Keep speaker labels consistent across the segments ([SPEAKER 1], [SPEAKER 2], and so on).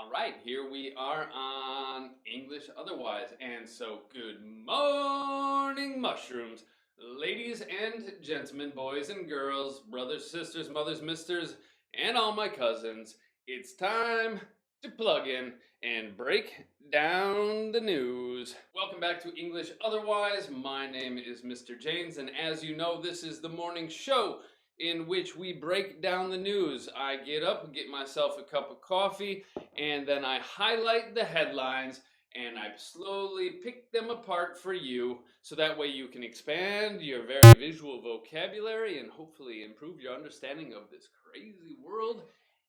[SPEAKER 1] All right, here we are on English Otherwise. And so, good morning, mushrooms, ladies and gentlemen, boys and girls, brothers, sisters, mothers, misters, and all my cousins. It's time to plug in and break down the news. Welcome back to English Otherwise. My name is Mr. James, and as you know, this is the morning show in which we break down the news. I get up, get myself a cup of coffee, and then I highlight the headlines and I slowly pick them apart for you so that way you can expand your very visual vocabulary and hopefully improve your understanding of this crazy world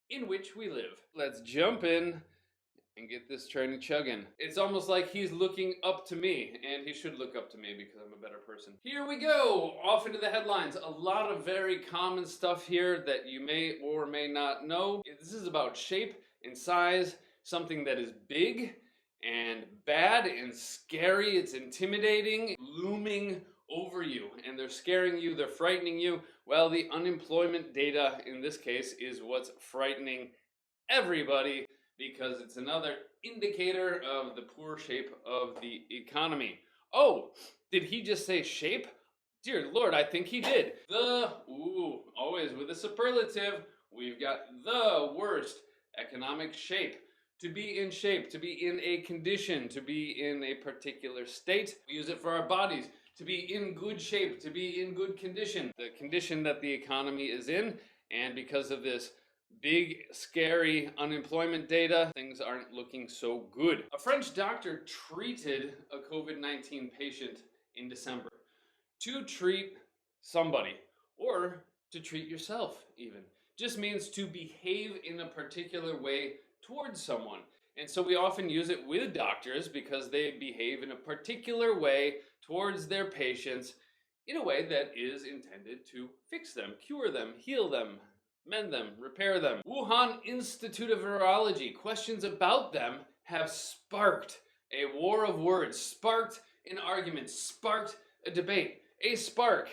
[SPEAKER 1] in which we live. Let's jump in and get this train chugging. It's almost like he's looking up to me, and he should look up to me because I'm a better person. Here we go, off into the headlines. A lot of very common stuff here that you may or may not know. This is about shape and size, something that is big and bad and scary. It's intimidating, looming over you, and they're scaring you, they're frightening you. Well, the unemployment data in this case is what's frightening everybody, because it's another indicator of the poor shape of the economy. Oh, did he just say shape? Dear Lord, I think he did. Always with a superlative, we've got the worst economic shape. To be in shape, to be in a condition, to be in a particular state. We use it for our bodies. To be in good shape, to be in good condition. The condition that the economy is in, and because of this big, scary unemployment data, things aren't looking so good. A French doctor treated a COVID-19 patient in December. To treat somebody, or to treat yourself even, just means to behave in a particular way towards someone. And so we often use it with doctors because they behave in a particular way towards their patients in a way that is intended to fix them, cure them, heal them, mend them, repair them. Wuhan Institute of Virology, questions about them have sparked a war of words, sparked an argument, sparked a debate. A spark.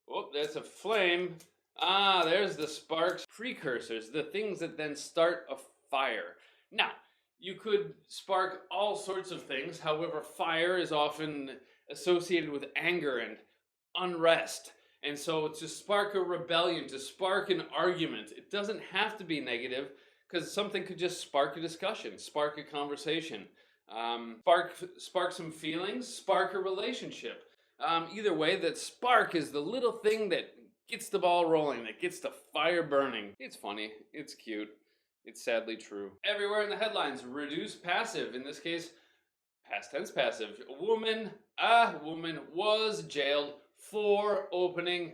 [SPEAKER 1] Oh, that's a flame. Ah, there's the sparks. Precursors, the things that then start a fire. Now, you could spark all sorts of things. However, fire is often associated with anger and unrest. And so to spark a rebellion, to spark an argument, it doesn't have to be negative, because something could just spark a discussion, spark a conversation, spark some feelings, spark a relationship. Either way, that spark is the little thing that gets the ball rolling, that gets the fire burning. It's funny, it's cute, it's sadly true. Everywhere in the headlines, reduce passive, in this case, past tense passive. A woman was jailed for opening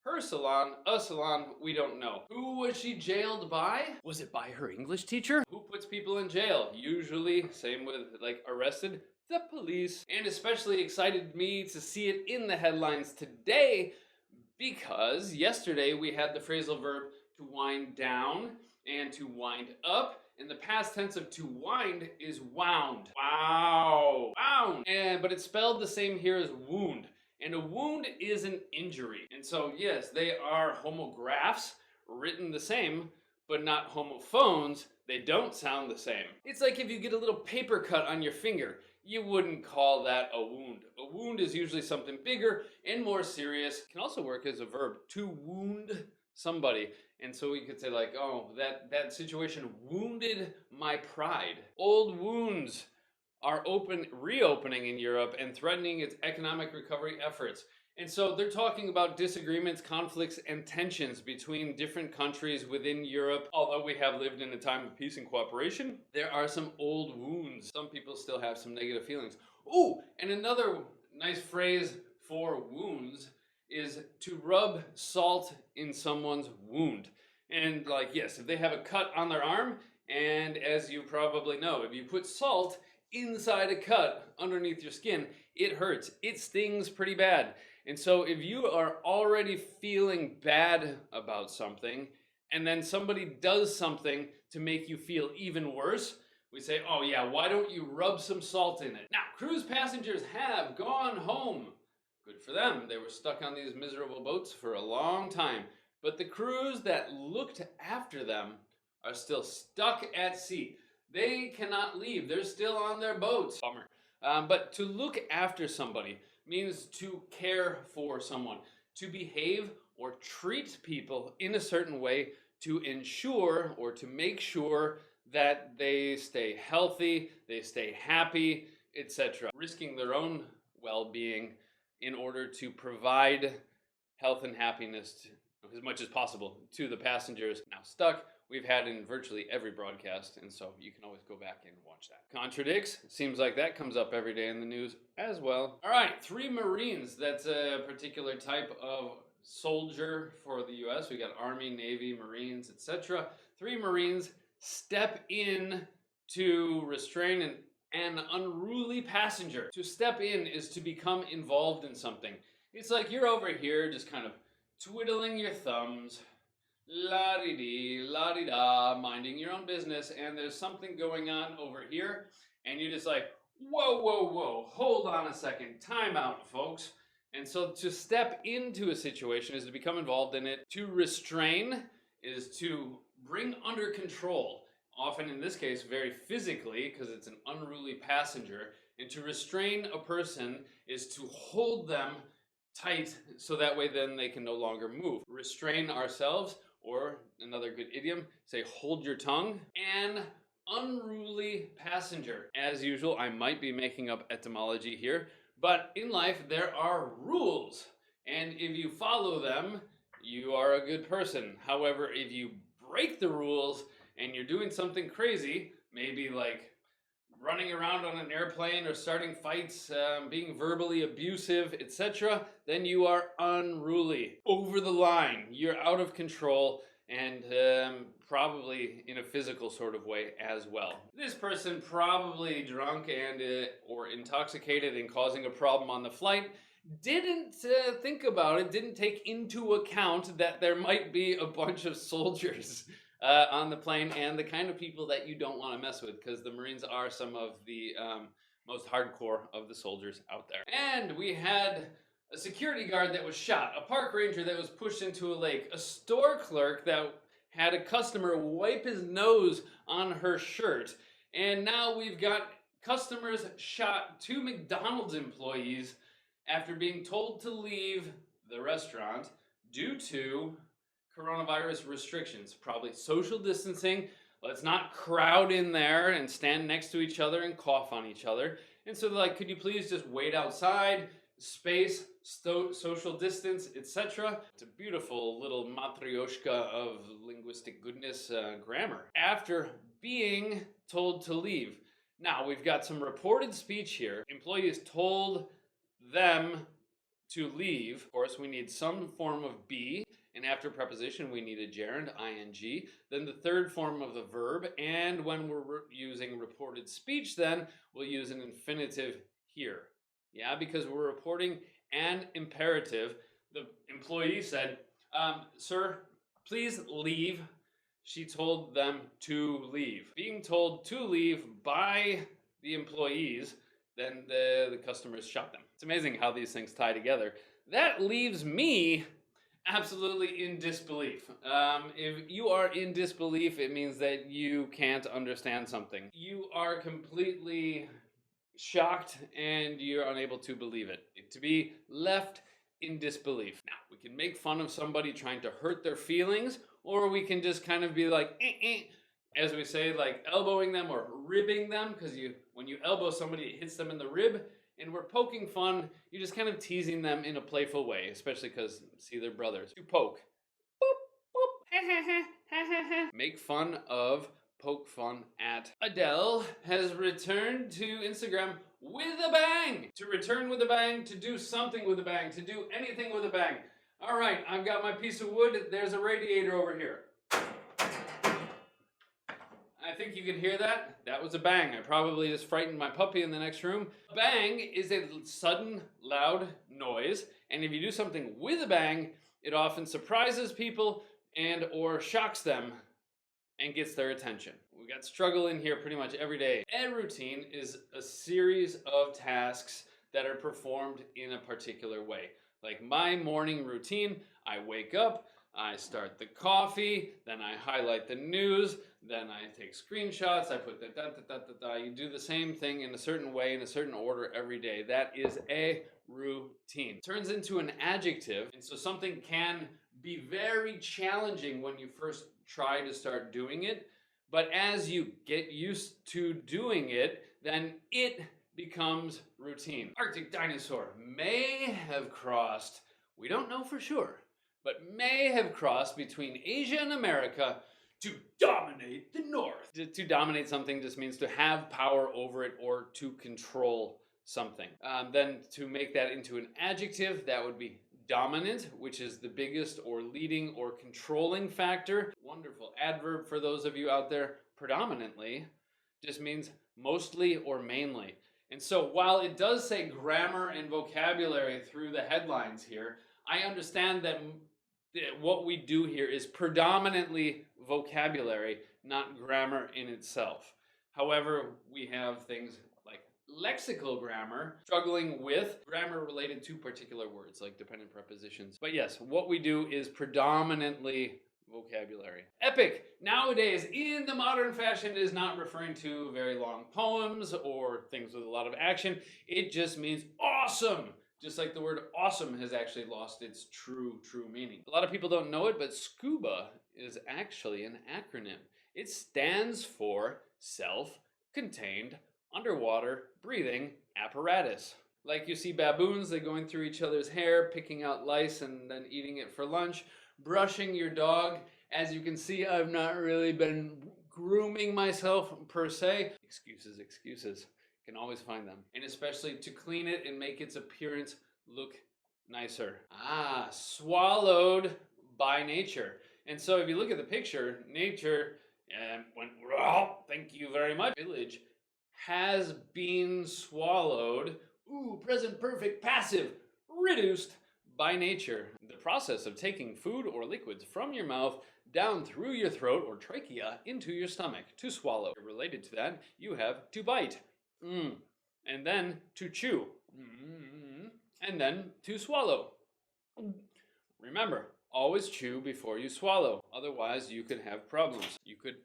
[SPEAKER 1] her salon, a salon we don't know. Who was she jailed by? Was it by her English teacher? Who puts people in jail? Usually, same with like arrested, the police. And especially excited me to see it in the headlines today, because yesterday we had the phrasal verb to wind down and to wind up. And the past tense of to wind is wound. Wow. Wound. But it's spelled the same here as wound. And a wound is an injury. And so, yes, they are homographs, written the same, but not homophones. They don't sound the same. It's like if you get a little paper cut on your finger, you wouldn't call that a wound. A wound is usually something bigger and more serious. It can also work as a verb, to wound somebody. And so we could say like, oh, that situation wounded my pride. Old wounds are reopening in Europe and threatening its economic recovery efforts. And so they're talking about disagreements, conflicts, and tensions between different countries within Europe. Although we have lived in a time of peace and cooperation, there are some old wounds. Some people still have some negative feelings. Oh, and another nice phrase for wounds is to rub salt in someone's wound. And like, yes, if they have a cut on their arm, and as you probably know, if you put salt inside a cut underneath your skin, it hurts. It stings pretty bad. And so if you are already feeling bad about something, and then somebody does something to make you feel even worse, we say, oh yeah, why don't you rub some salt in it? Now, cruise passengers have gone home. Good for them. They were stuck on these miserable boats for a long time. But the crews that looked after them are still stuck at sea. They cannot leave. They're still on their boats. Bummer. But to look after somebody means to care for someone, to behave or treat people in a certain way to ensure or to make sure that they stay healthy, they stay happy, etc. Risking their own well-being in order to provide health and happiness as much as possible to the passengers now stuck. We've had in virtually every broadcast, and so you can always go back and watch that. Contradicts, seems like that comes up every day in the news as well. All right, 3 Marines. That's a particular type of soldier for the US. We got Army, Navy, Marines, etc. 3 Marines step in to restrain an unruly passenger. To step in is to become involved in something. It's like you're over here just kind of twiddling your thumbs, la-di-dee, la-di-da, minding your own business, and there's something going on over here, and you're just like, whoa, whoa, whoa, hold on a second, time out, folks. And so to step into a situation is to become involved in it. To restrain is to bring under control, often in this case very physically because it's an unruly passenger. And to restrain a person is to hold them tight so that way then they can no longer move. Restrain ourselves, or another good idiom, say hold your tongue. An unruly passenger. As usual, I might be making up etymology here, but in life there are rules, and if you follow them, you are a good person. However, if you break the rules and you're doing something crazy, maybe like running around on an airplane or starting fights, being verbally abusive, etc., then you are unruly. Over the line. You're out of control, and probably in a physical sort of way as well. This person probably drunk and or intoxicated and causing a problem on the flight didn't think about it, didn't take into account that there might be a bunch of soldiers on the plane and the kind of people that you don't want to mess with, because the Marines are some of the most hardcore of the soldiers out there. And we had a security guard that was shot, a park ranger that was pushed into a lake, a store clerk that had a customer wipe his nose on her shirt, and now we've got customers shot, 2 McDonald's employees after being told to leave the restaurant due to coronavirus restrictions. Probably social distancing. Let's not crowd in there and stand next to each other and cough on each other. And so they're like, could you please just wait outside, space, social distance, etc. It's a beautiful little matryoshka of linguistic goodness grammar. After being told to leave. Now, we've got some reported speech here. Employees told them to leave. Of course, we need some form of be, and after preposition, we need a gerund, ing. Then the third form of the verb, and when we're using reported speech, then we'll use an infinitive here. Yeah, because we're reporting an imperative. The employee said, sir, please leave. She told them to leave. Being told to leave by the employees, then the customers shot them. It's amazing how these things tie together. That leaves me absolutely in disbelief. If you are in disbelief, it means that you can't understand something. You are completely shocked and you're unable to believe it. To be left in disbelief. Now, we can make fun of somebody trying to hurt their feelings, or we can just kind of be like, as we say, like elbowing them or ribbing them, because when you elbow somebody, it hits them in the rib, and we're poking fun. You're just kind of teasing them in a playful way, especially because, see, they're brothers. You poke. Boop, boop. Make fun of, poke fun at. Adele has returned to Instagram with a bang. To return with a bang, to do something with a bang, to do anything with a bang. All right, I've got my piece of wood. There's a radiator over here. I think you can hear that. That was a bang. I probably just frightened my puppy in the next room. A bang is a sudden, loud noise, and if you do something with a bang, it often surprises people and or shocks them and gets their attention. We got struggle in here pretty much every day. A routine is a series of tasks that are performed in a particular way. Like my morning routine, I wake up, I start the coffee, then I highlight the news, then I take screenshots, I put da da da da da da. You do the same thing in a certain way, in a certain order every day. That is a routine. It turns into an adjective, and so something can be very challenging when you first try to start doing it, but as you get used to doing it, then it becomes routine. Arctic dinosaur may have crossed, we don't know for sure, but may have crossed between Asia and America to dominate the North. To dominate something just means to have power over it or to control something. Then to make that into an adjective, that would be dominant, which is the biggest or leading or controlling factor. Wonderful adverb for those of you out there. Predominantly just means mostly or mainly. And so while it does say grammar and vocabulary through the headlines here, I understand that what we do here is predominantly vocabulary, not grammar in itself. However, we have things like lexical grammar, struggling with grammar related to particular words like dependent prepositions. But yes, what we do is predominantly vocabulary. Epic, nowadays, in the modern fashion, is not referring to very long poems or things with a lot of action. It just means awesome. Just like the word awesome has actually lost its true meaning. A lot of people don't know it, but SCUBA is actually an acronym. It stands for self-contained underwater breathing apparatus. Like you see baboons, they're going through each other's hair, picking out lice and then eating it for lunch. Brushing your dog. As you can see, I've not really been grooming myself per se. Excuses. Can always find them. And especially to clean it and make its appearance look nicer. Swallowed by nature. And so if you look at the picture, nature went, thank you very much. Village has been swallowed. Present perfect passive. Reduced by nature. The process of taking food or liquids from your mouth down through your throat or trachea into your stomach to swallow. Related to that, you have to bite. And then to chew. And then to swallow. Remember, always chew before you swallow. Otherwise, you could have problems. You could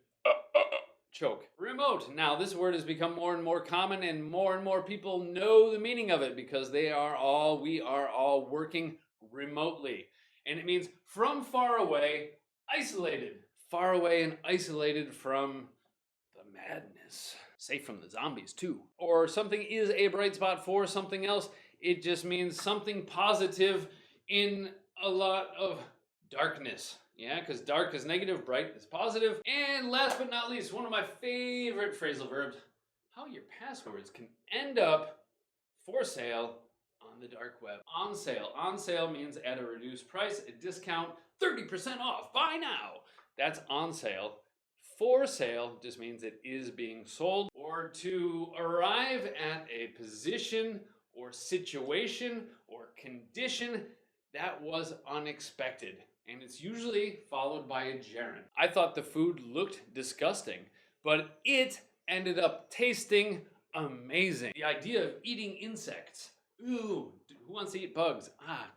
[SPEAKER 1] choke. Remote. Now, this word has become more and more common, and more people know the meaning of it because we are all working remotely. And it means from far away, isolated. Far away and isolated from the madness. Safe from the zombies too. Or something is a bright spot for something else. It just means something positive in a lot of darkness. Yeah, because dark is negative, bright is positive. And last but not least, one of my favorite phrasal verbs, how your passwords can end up for sale on the dark web. On sale. On sale means at a reduced price, a discount, 30% off, buy now. That's on sale. For sale just means it is being sold, or to arrive at a position or situation or condition that was unexpected. And it's usually followed by a gerund. I thought the food looked disgusting, but it ended up tasting amazing. The idea of eating insects. Ooh, who wants to eat bugs?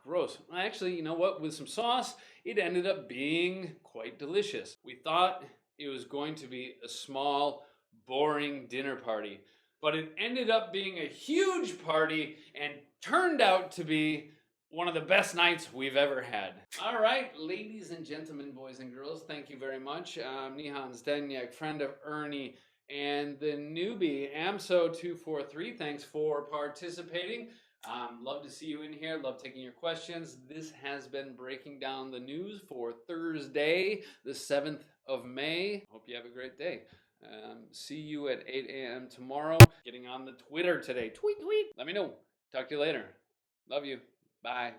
[SPEAKER 1] Gross. Actually, you know what? With some sauce, it ended up being quite delicious. We thought it was going to be a small, boring dinner party, but it ended up being a huge party and turned out to be one of the best nights we've ever had. All right, ladies and gentlemen, boys and girls, thank you very much. Nihan Zdenyek, friend of Ernie, and the newbie, Amso243, thanks for participating. Love to see you in here. Love taking your questions. This has been Breaking Down the News for Thursday, the 7th of May. Hope you have a great day. See you at 8 a.m. tomorrow. Getting on the Twitter today. Tweet. Let me know. Talk to you later. Love you. Bye.